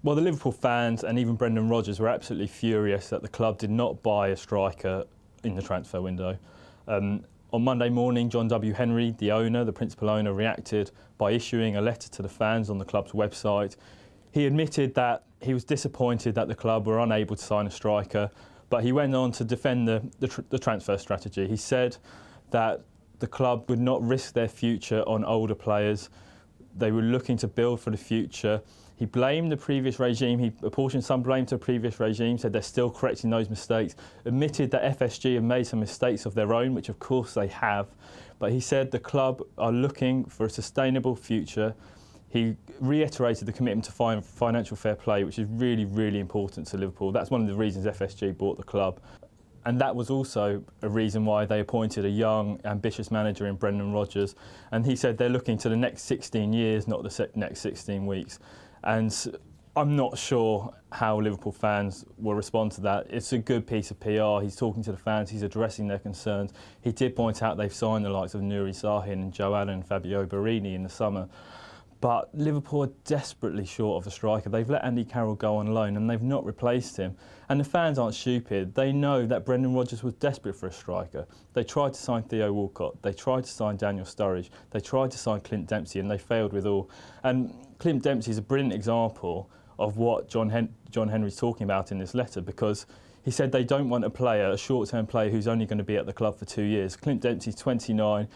Well, the Liverpool fans and even Brendan Rodgers were absolutely furious that the club did not buy a striker in the transfer window. On Monday morning, John W. Henry, the owner, the principal owner, reacted by issuing a letter to the fans on the club's website. He admitted that he was disappointed that the club were unable to sign a striker, but he went on to defend the transfer strategy. He said that the club would not risk their future on older players. They were looking to build for the future. He blamed the previous regime. He apportioned some blame to the previous regime, said they're still correcting those mistakes, admitted that FSG have made some mistakes of their own, which of course they have. But he said the club are looking for a sustainable future. He reiterated the commitment to financial fair play, which is really, really important to Liverpool. That's one of the reasons FSG bought the club. And that was also a reason why they appointed a young, ambitious manager in Brendan Rodgers. And he said they're looking to the next 16 years, not the next 16 weeks. And I'm not sure how Liverpool fans will respond to that. It's a good piece of PR. He's talking to the fans, he's addressing their concerns. He did point out they've signed the likes of Nuri Sahin and Joe Allen and Fabio Borini in the summer. But Liverpool are desperately short of a striker. They've let Andy Carroll go on loan and they've not replaced him. And the fans aren't stupid. They know that Brendan Rodgers was desperate for a striker. They tried to sign Theo Walcott. They tried to sign Daniel Sturridge. They tried to sign Clint Dempsey and they failed with all. And Clint Dempsey is a brilliant example of what John Henry's talking about in this letter, because he said they don't want a short-term player who's only going to be at the club for 2 years. Clint Dempsey's 29.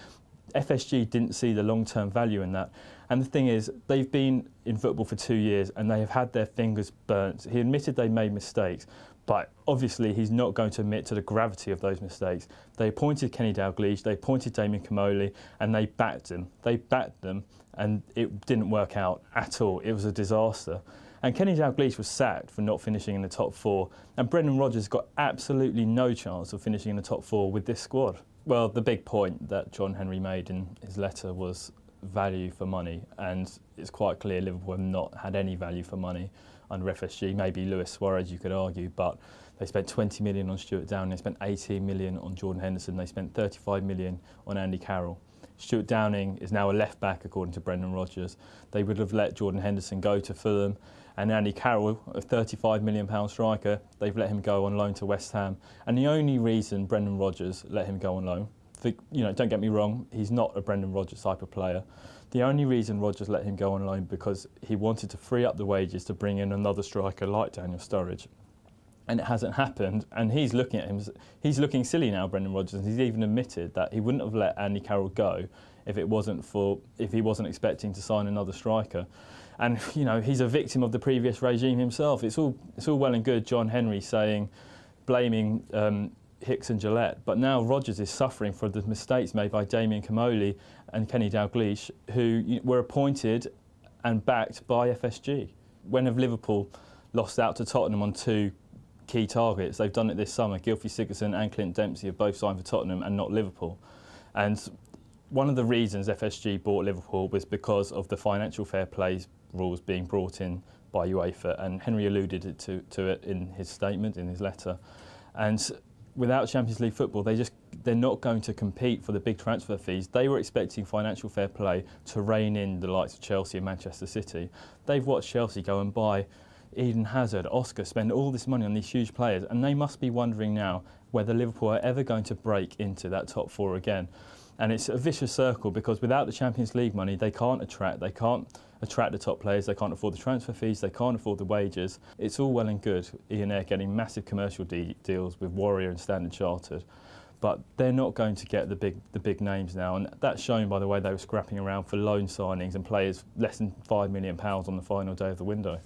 FSG didn't see the long-term value in that. And the thing is, they've been in football for 2 years and they have had their fingers burnt. He admitted they made mistakes, but obviously he's not going to admit to the gravity of those mistakes. They appointed Kenny Dalglish, they appointed Damien Comolli, and they backed him. They backed them, and it didn't work out at all. It was a disaster. And Kenny Dalglish was sacked for not finishing in the top 4, and Brendan Rodgers got absolutely no chance of finishing in the top 4 with this squad. Well, the big point that John Henry made in his letter was value for money, and it's quite clear Liverpool have not had any value for money under FSG. Maybe Luis Suarez, you could argue, but they spent 20 million on Stuart Downing, they spent 18 million on Jordan Henderson, they spent 35 million on Andy Carroll. Stuart Downing is now a left back according to Brendan Rodgers. They would have let Jordan Henderson go to Fulham, and Andy Carroll, a £35 million striker, they've let him go on loan to West Ham. And the only reason Brendan Rodgers let him go on loan, don't get me wrong, he's not a Brendan Rodgers type of player. The only reason Rodgers let him go on loan because he wanted to free up the wages to bring in another striker like Daniel Sturridge. And it hasn't happened, and he's looking at him, he's looking silly now, Brendan Rodgers, and he's even admitted that he wouldn't have let Andy Carroll go if he wasn't expecting to sign another striker. And he's a victim of the previous regime himself. It's all well and good John Henry blaming Hicks and Gillette, but now Rodgers is suffering for the mistakes made by Damien Comolli and Kenny Dalglish, who were appointed and backed by FSG. When have Liverpool lost out to Tottenham on 2 key targets? They've done it this summer. Gylfi Sigurdsson and Clint Dempsey have both signed for Tottenham and not Liverpool. And one of the reasons FSG bought Liverpool was because of the financial fair play rules being brought in by UEFA, and Henry alluded to it in his statement, in his letter. And without Champions League football, they're not going to compete for the big transfer fees. They were expecting financial fair play to rein in the likes of Chelsea and Manchester City. They've watched Chelsea go and buy Eden Hazard, Oscar, spend all this money on these huge players, and they must be wondering now whether Liverpool are ever going to break into that top 4 again. And it's a vicious circle, because without the Champions League money, they can't attract the top players, they can't afford the transfer fees, they can't afford the wages. It's all well and good Ian Air getting massive commercial deals with Warrior and Standard Chartered, but they're not going to get the big names now, and that's shown by the way they were scrapping around for loan signings and players less than £5 million on the final day of the window.